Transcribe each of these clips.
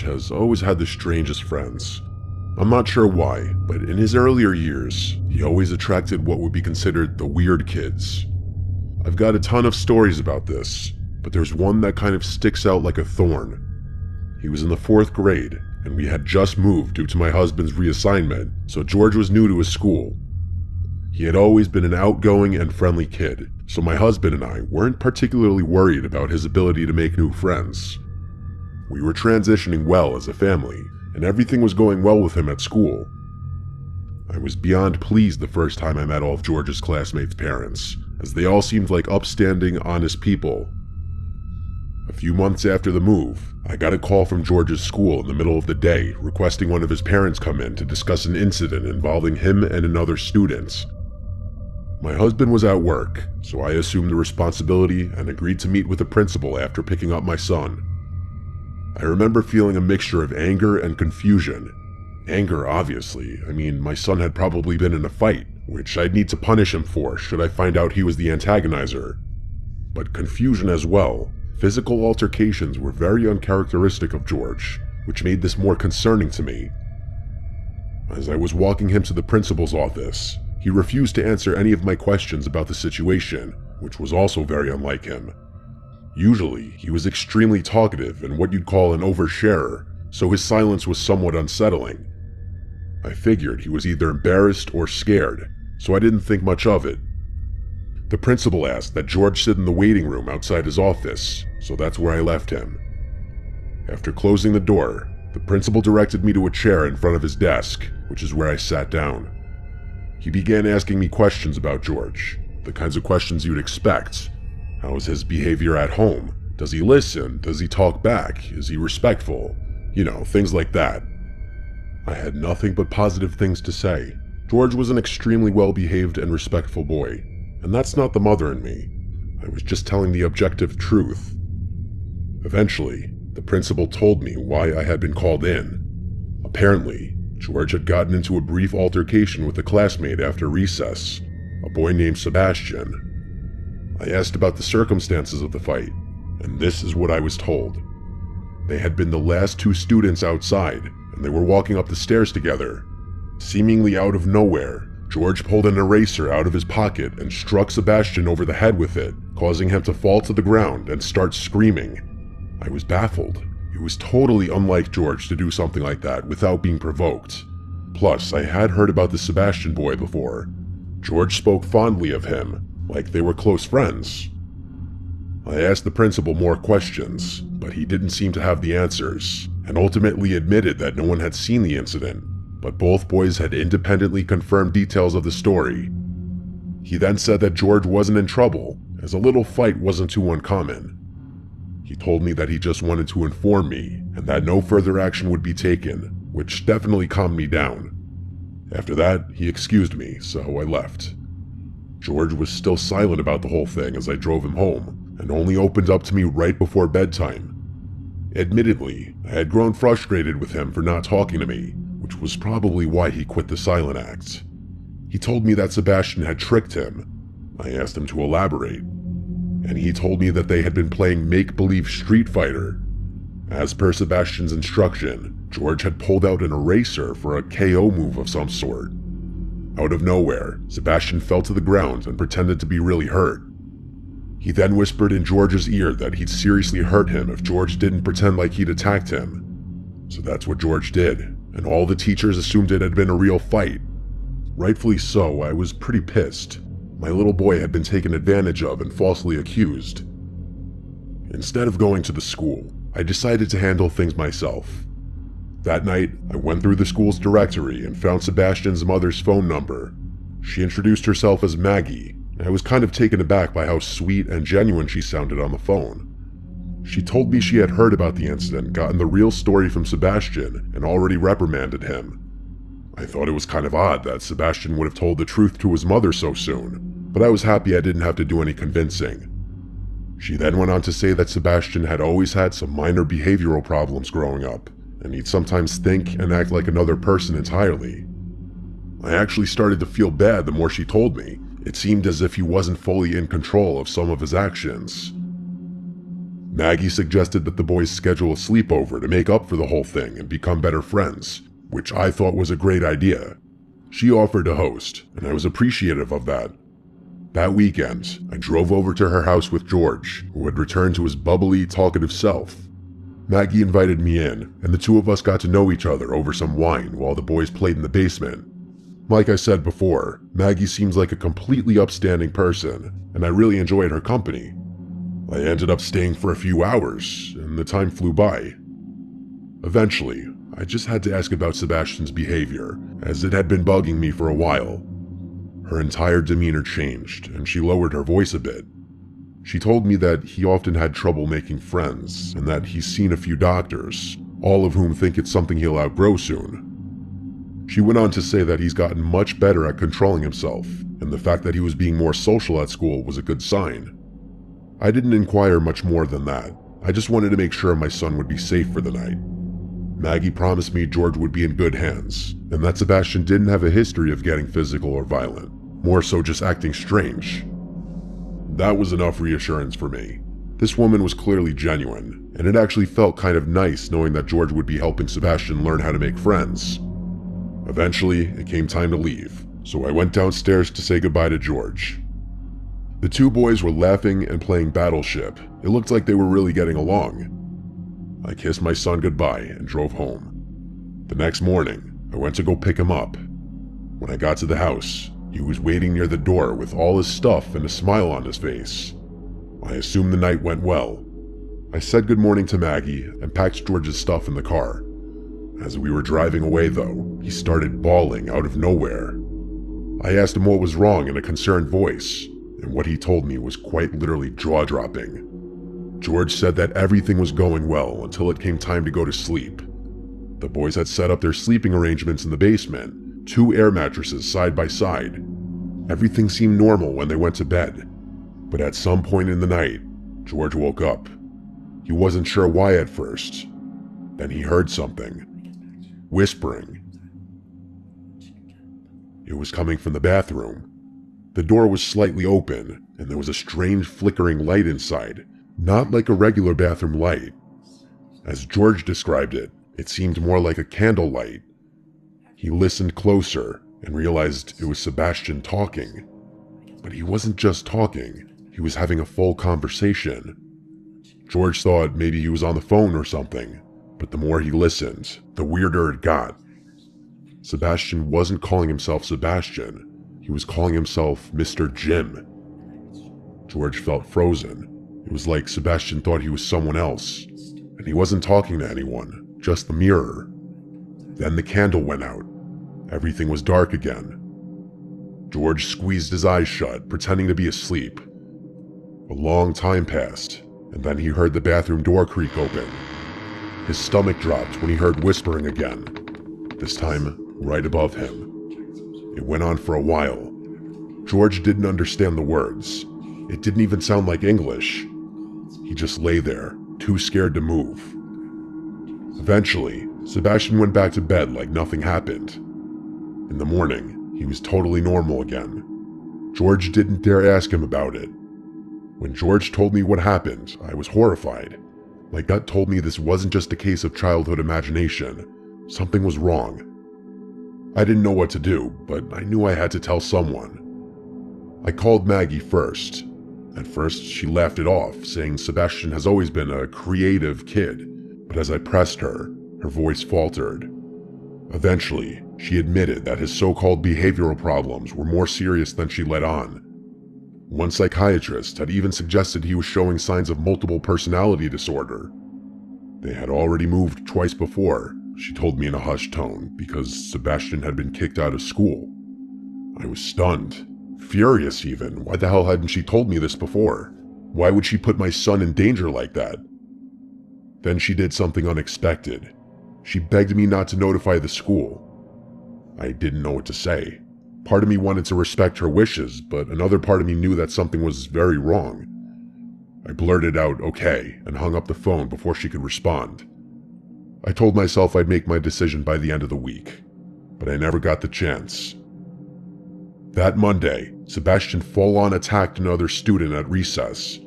has always had the strangest friends. I'm not sure why, but in his earlier years, he always attracted what would be considered the weird kids. I've got a ton of stories about this, but there's one that kind of sticks out like a thorn. He was in the 4th grade, and we had just moved due to my husband's reassignment, so George was new to his school. He had always been an outgoing and friendly kid, so my husband and I weren't particularly worried about his ability to make new friends. We were transitioning well as a family, and everything was going well with him at school. I was beyond pleased the first time I met all of George's classmates' parents, as they all seemed like upstanding, honest people. A few months after the move, I got a call from George's school in the middle of the day requesting one of his parents come in to discuss an incident involving him and another student. My husband was at work, so I assumed the responsibility and agreed to meet with the principal after picking up my son. I remember feeling a mixture of anger and confusion. Anger, obviously. I mean, my son had probably been in a fight, which I'd need to punish him for should I find out he was the antagonizer. But confusion as well. Physical altercations were very uncharacteristic of George, which made this more concerning to me. As I was walking him to the principal's office, he refused to answer any of my questions about the situation, which was also very unlike him. Usually, he was extremely talkative and what you'd call an oversharer, so his silence was somewhat unsettling. I figured he was either embarrassed or scared, so I didn't think much of it. The principal asked that George sit in the waiting room outside his office, so that's where I left him. After closing the door, the principal directed me to a chair in front of his desk, which is where I sat down. He began asking me questions about George, the kinds of questions you'd expect. How is his behavior at home? Does he listen? Does he talk back? Is he respectful? You know, things like that. I had nothing but positive things to say. George was an extremely well-behaved and respectful boy, and that's not the mother in me. I was just telling the objective truth. Eventually, the principal told me why I had been called in. Apparently, George had gotten into a brief altercation with a classmate after recess, a boy named Sebastian. I asked about the circumstances of the fight, and this is what I was told. They had been the last 2 students outside, and they were walking up the stairs together. Seemingly out of nowhere, George pulled an eraser out of his pocket and struck Sebastian over the head with it, causing him to fall to the ground and start screaming. I was baffled. It was totally unlike George to do something like that without being provoked. Plus, I had heard about the Sebastian boy before. George spoke fondly of him, like they were close friends. I asked the principal more questions, but he didn't seem to have the answers, and ultimately admitted that no one had seen the incident, but both boys had independently confirmed details of the story. He then said that George wasn't in trouble, as a little fight wasn't too uncommon. He told me that he just wanted to inform me, and that no further action would be taken, which definitely calmed me down. After that, he excused me, so I left. George was still silent about the whole thing as I drove him home, and only opened up to me right before bedtime. Admittedly, I had grown frustrated with him for not talking to me, which was probably why he quit the silent act. He told me that Sebastian had tricked him. I asked him to elaborate, and he told me that they had been playing make-believe Street Fighter. As per Sebastian's instruction, George had pulled out an eraser for a KO move of some sort. Out of nowhere, Sebastian fell to the ground and pretended to be really hurt. He then whispered in George's ear that he'd seriously hurt him if George didn't pretend like he'd attacked him. So that's what George did, and all the teachers assumed it had been a real fight. Rightfully so, I was pretty pissed. My little boy had been taken advantage of and falsely accused. Instead of going to the school, I decided to handle things myself. That night, I went through the school's directory and found Sebastian's mother's phone number. She introduced herself as Maggie, and I was kind of taken aback by how sweet and genuine she sounded on the phone. She told me she had heard about the incident, gotten the real story from Sebastian, and already reprimanded him. I thought it was kind of odd that Sebastian would have told the truth to his mother so soon, but I was happy I didn't have to do any convincing. She then went on to say that Sebastian had always had some minor behavioral problems growing up, and he'd sometimes think and act like another person entirely. I actually started to feel bad the more she told me. It seemed as if he wasn't fully in control of some of his actions. Maggie suggested that the boys schedule a sleepover to make up for the whole thing and become better friends, which I thought was a great idea. She offered to host, and I was appreciative of that. That weekend, I drove over to her house with George, who had returned to his bubbly, talkative self. Maggie invited me in, and the two of us got to know each other over some wine while the boys played in the basement. Like I said before, Maggie seems like a completely upstanding person, and I really enjoyed her company. I ended up staying for a few hours, and the time flew by. Eventually, I just had to ask about Sebastian's behavior, as it had been bugging me for a while. Her entire demeanor changed, and she lowered her voice a bit. She told me that he often had trouble making friends, and that he's seen a few doctors, all of whom think it's something he'll outgrow soon. She went on to say that he's gotten much better at controlling himself, and the fact that he was being more social at school was a good sign. I didn't inquire much more than that. I just wanted to make sure my son would be safe for the night. Maggie promised me George would be in good hands, and that Sebastian didn't have a history of getting physical or violent, more so just acting strange. That was enough reassurance for me. This woman was clearly genuine, and it actually felt kind of nice knowing that George would be helping Sebastian learn how to make friends. Eventually, it came time to leave, so I went downstairs to say goodbye to George. The two boys were laughing and playing Battleship. It looked like they were really getting along. I kissed my son goodbye and drove home. The next morning, I went to go pick him up. When I got to the house, he was waiting near the door with all his stuff and a smile on his face. I assumed the night went well. I said good morning to Maggie and packed George's stuff in the car. As we were driving away though, he started bawling out of nowhere. I asked him what was wrong in a concerned voice, and what he told me was quite literally jaw-dropping. George said that everything was going well until it came time to go to sleep. The boys had set up their sleeping arrangements in the basement, 2 air mattresses side by side. Everything seemed normal when they went to bed, but at some point in the night, George woke up. He wasn't sure why at first. Then he heard something. Whispering. It was coming from the bathroom. The door was slightly open, and there was a strange flickering light inside, not like a regular bathroom light. As George described it, it seemed more like a candle light. He listened closer and realized it was Sebastian talking. But he wasn't just talking, he was having a full conversation. George thought maybe he was on the phone or something, but the more he listened, the weirder it got. Sebastian wasn't calling himself Sebastian, he was calling himself Mr. Jim. George felt frozen. It was like Sebastian thought he was someone else, and he wasn't talking to anyone, just the mirror. Then the candle went out. Everything was dark again. George squeezed his eyes shut, pretending to be asleep. A long time passed, and then he heard the bathroom door creak open. His stomach dropped when he heard whispering again, this time right above him. It went on for a while. George didn't understand the words. It didn't even sound like English. He just lay there, too scared to move. Eventually, Sebastian went back to bed like nothing happened. In the morning, he was totally normal again. George didn't dare ask him about it. When George told me what happened, I was horrified. My gut told me this wasn't just a case of childhood imagination. Something was wrong. I didn't know what to do, but I knew I had to tell someone. I called Maggie first. At first, she laughed it off, saying Sebastian has always been a creative kid, but as I pressed her, her voice faltered. Eventually, she admitted that his so-called behavioral problems were more serious than she let on. One psychiatrist had even suggested he was showing signs of multiple personality disorder. They had already moved twice before, she told me in a hushed tone, because Sebastian had been kicked out of school. I was stunned. Furious even. Why the hell hadn't she told me this before? Why would she put my son in danger like that? Then she did something unexpected. She begged me not to notify the school. I didn't know what to say. Part of me wanted to respect her wishes, but another part of me knew that something was very wrong. I blurted out, "Okay," and hung up the phone before she could respond. I told myself I'd make my decision by the end of the week, but I never got the chance. That Monday, Sebastian full-on attacked another student at recess.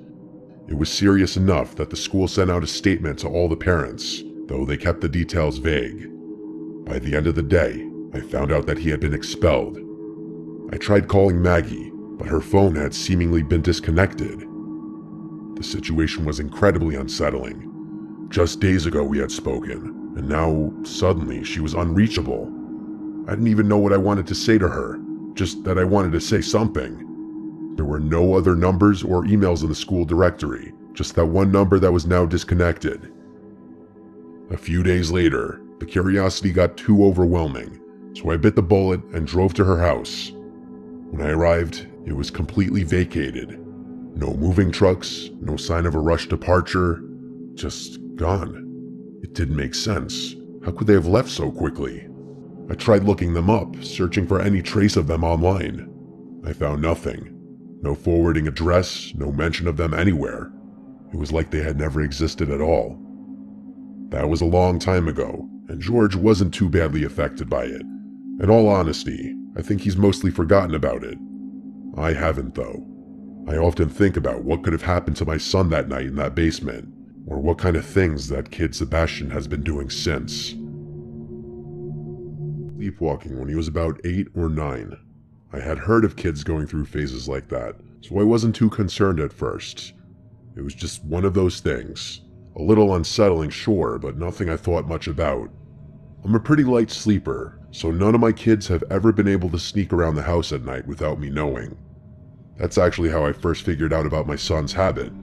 It was serious enough that the school sent out a statement to all the parents, though they kept the details vague. By the end of the day, I found out that he had been expelled. I tried calling Maggie, but her phone had seemingly been disconnected. The situation was incredibly unsettling. Just days ago we had spoken, and now, suddenly, she was unreachable. I didn't even know what I wanted to say to her, just that I wanted to say something. There were no other numbers or emails in the school directory, just that one number that was now disconnected. A few days later, the curiosity got too overwhelming, so I bit the bullet and drove to her house. When I arrived, it was completely vacated. No moving trucks, no sign of a rushed departure, just gone. It didn't make sense. How could they have left so quickly? I tried looking them up, searching for any trace of them online. I found nothing. No forwarding address, no mention of them anywhere. It was like they had never existed at all. That was a long time ago, and George wasn't too badly affected by it. In all honesty, I think he's mostly forgotten about it. I haven't, though. I often think about what could have happened to my son that night in that basement, or what kind of things that kid Sebastian has been doing since. Sleepwalking when he was about 8 or 9. I had heard of kids going through phases like that, so I wasn't too concerned at first. It was just one of those things. A little unsettling, sure, but nothing I thought much about. I'm a pretty light sleeper, so none of my kids have ever been able to sneak around the house at night without me knowing. That's actually how I first figured out about my son's habit.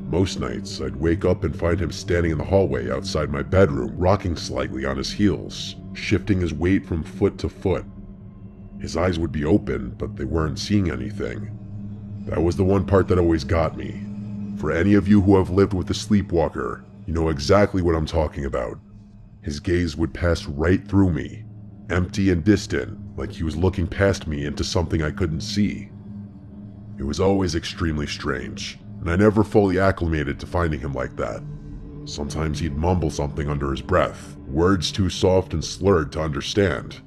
Most nights, I'd wake up and find him standing in the hallway outside my bedroom, rocking slightly on his heels, shifting his weight from foot to foot. His eyes would be open, but they weren't seeing anything. That was the one part that always got me. For any of you who have lived with a sleepwalker, you know exactly what I'm talking about. His gaze would pass right through me, empty and distant, like he was looking past me into something I couldn't see. It was always extremely strange, and I never fully acclimated to finding him like that. Sometimes he'd mumble something under his breath, words too soft and slurred to understand.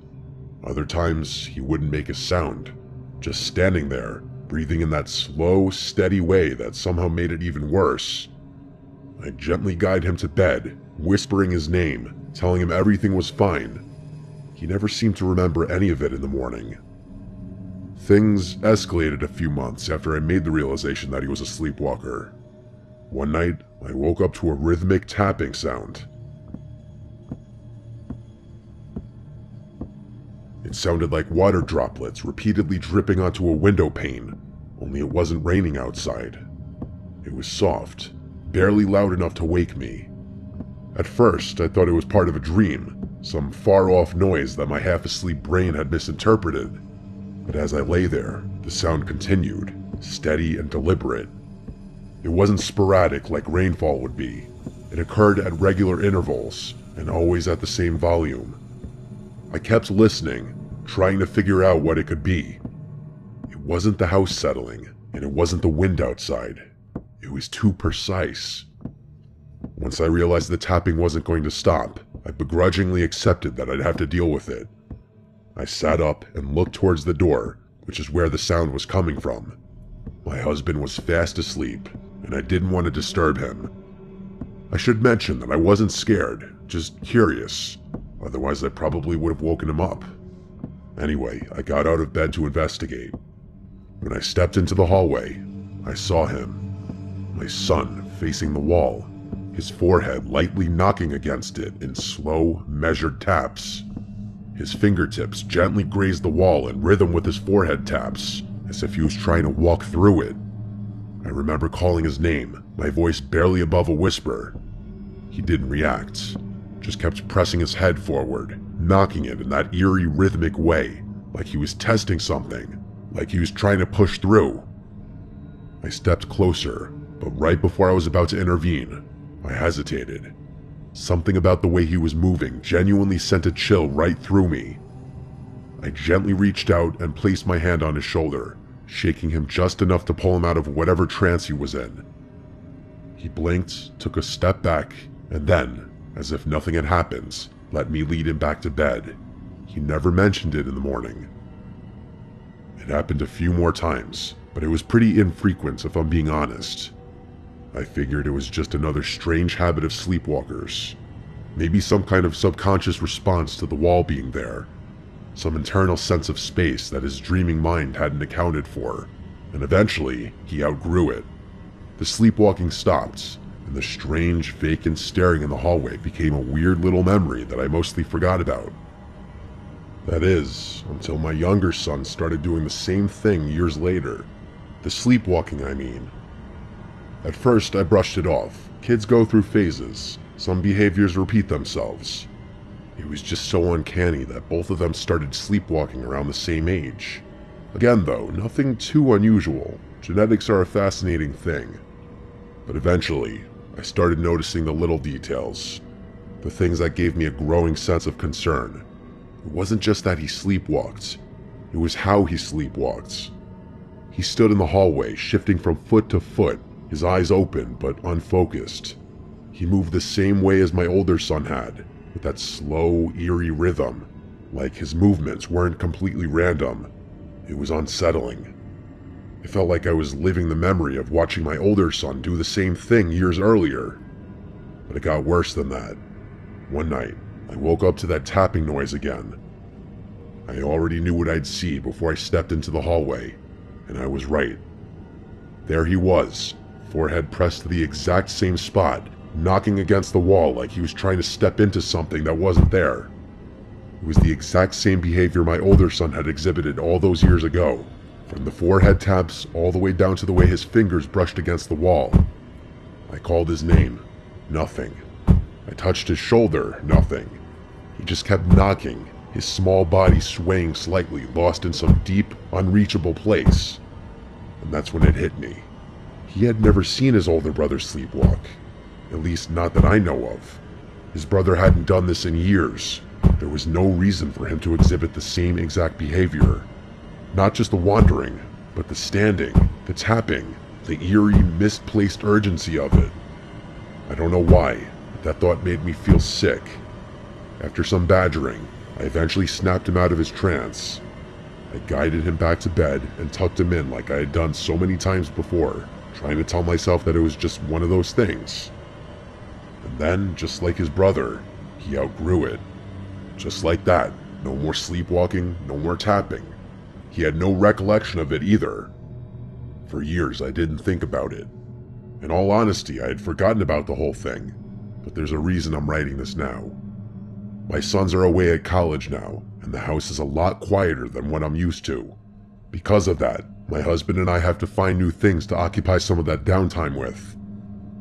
Other times, he wouldn't make a sound, just standing there, breathing in that slow, steady way that somehow made it even worse. I'd gently guide him to bed, whispering his name, telling him everything was fine. He never seemed to remember any of it in the morning. Things escalated a few months after I made the realization that he was a sleepwalker. One night, I woke up to a rhythmic tapping sound. It sounded like water droplets repeatedly dripping onto a window pane, only it wasn't raining outside. It was soft, barely loud enough to wake me. At first, I thought it was part of a dream, some far-off noise that my half-asleep brain had misinterpreted. But as I lay there, the sound continued, steady and deliberate. It wasn't sporadic like rainfall would be. It occurred at regular intervals, and always at the same volume. I kept listening, trying to figure out what it could be. It wasn't the house settling, and it wasn't the wind outside. It was too precise. Once I realized the tapping wasn't going to stop, I begrudgingly accepted that I'd have to deal with it. I sat up and looked towards the door, which is where the sound was coming from. My husband was fast asleep, and I didn't want to disturb him. I should mention that I wasn't scared, just curious. Otherwise, I probably would have woken him up. Anyway, I got out of bed to investigate. When I stepped into the hallway, I saw him. My son facing the wall, his forehead lightly knocking against it in slow, measured taps. His fingertips gently grazed the wall in rhythm with his forehead taps, as if he was trying to walk through it. I remember calling his name, my voice barely above a whisper. He didn't react, just kept pressing his head forward, knocking it in that eerie rhythmic way, like he was testing something, like he was trying to push through. I stepped closer, but right before I was about to intervene, I hesitated. Something about the way he was moving genuinely sent a chill right through me. I gently reached out and placed my hand on his shoulder, shaking him just enough to pull him out of whatever trance he was in. He blinked, took a step back, and then, as if nothing had happened, let me lead him back to bed. He never mentioned it in the morning. It happened a few more times, but it was pretty infrequent if I'm being honest. I figured it was just another strange habit of sleepwalkers. Maybe some kind of subconscious response to the wall being there. Some internal sense of space that his dreaming mind hadn't accounted for. And eventually, he outgrew it. The sleepwalking stopped, and the strange, vacant staring in the hallway became a weird little memory that I mostly forgot about. That is, until my younger son started doing the same thing years later. The sleepwalking, I mean. At first, I brushed it off. Kids go through phases. Some behaviors repeat themselves. It was just so uncanny that both of them started sleepwalking around the same age. Again though, nothing too unusual. Genetics are a fascinating thing. But eventually, I started noticing the little details. The things that gave me a growing sense of concern. It wasn't just that he sleepwalked. It was how he sleepwalked. He stood in the hallway, shifting from foot to foot, his eyes open but unfocused. He moved the same way as my older son had, with that slow, eerie rhythm. Like his movements weren't completely random. It was unsettling. It felt like I was living the memory of watching my older son do the same thing years earlier. But it got worse than that. One night, I woke up to that tapping noise again. I already knew what I'd see before I stepped into the hallway, and I was right. There he was, forehead pressed to the exact same spot, knocking against the wall like he was trying to step into something that wasn't there. It was the exact same behavior my older son had exhibited all those years ago, from the forehead taps all the way down to the way his fingers brushed against the wall. I called his name. Nothing. I touched his shoulder. Nothing. He just kept knocking, his small body swaying slightly, lost in some deep, unreachable place. And that's when it hit me. He had never seen his older brother sleepwalk. At least not that I know of. His brother hadn't done this in years. There was no reason for him to exhibit the same exact behavior. Not just the wandering, but the standing, the tapping, the eerie, misplaced urgency of it. I don't know why, but that thought made me feel sick. After some badgering, I eventually snapped him out of his trance. I guided him back to bed and tucked him in like I had done so many times before, trying to tell myself that it was just one of those things. And then, just like his brother, he outgrew it. Just like that, no more sleepwalking, no more tapping. He had no recollection of it either. For years I didn't think about it. In all honesty, I had forgotten about the whole thing, but there's a reason I'm writing this now. My sons are away at college now, and the house is a lot quieter than what I'm used to. Because of that, my husband and I have to find new things to occupy some of that downtime with.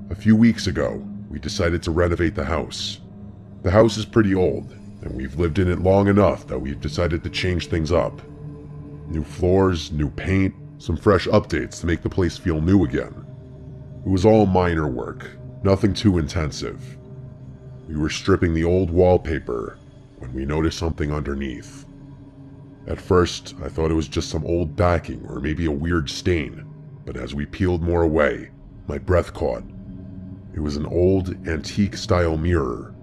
A few weeks ago, we decided to renovate the house. The house is pretty old, and we've lived in it long enough that we've decided to change things up. New floors, new paint, some fresh updates to make the place feel new again. It was all minor work, nothing too intensive. We were stripping the old wallpaper when we noticed something underneath. At first, I thought it was just some old backing or maybe a weird stain, but as we peeled more away, my breath caught. It was an old, antique-style mirror,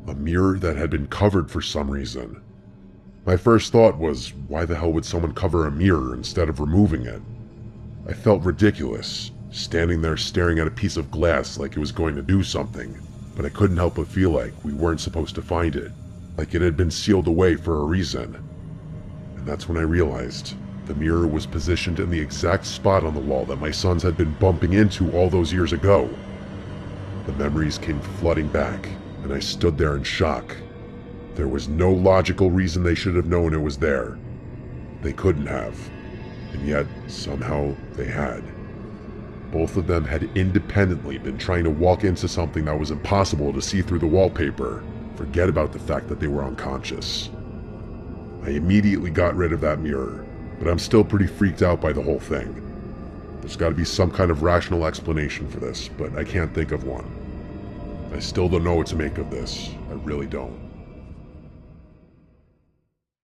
a mirror that had been covered for some reason. My first thought was, why the hell would someone cover a mirror instead of removing it? I felt ridiculous, standing there staring at a piece of glass like it was going to do something, but I couldn't help but feel like we weren't supposed to find it, like it had been sealed away for a reason. And that's when I realized the mirror was positioned in the exact spot on the wall that my sons had been bumping into all those years ago. The memories came flooding back, and I stood there in shock. There was no logical reason they should have known it was there. They couldn't have, and yet somehow they had. Both of them had independently been trying to walk into something that was impossible to see through the wallpaper. Forget about the fact that they were unconscious. I immediately got rid of that mirror, but I'm still pretty freaked out by the whole thing. There's got to be some kind of rational explanation for this, but I can't think of one. I still don't know what to make of this. I really don't.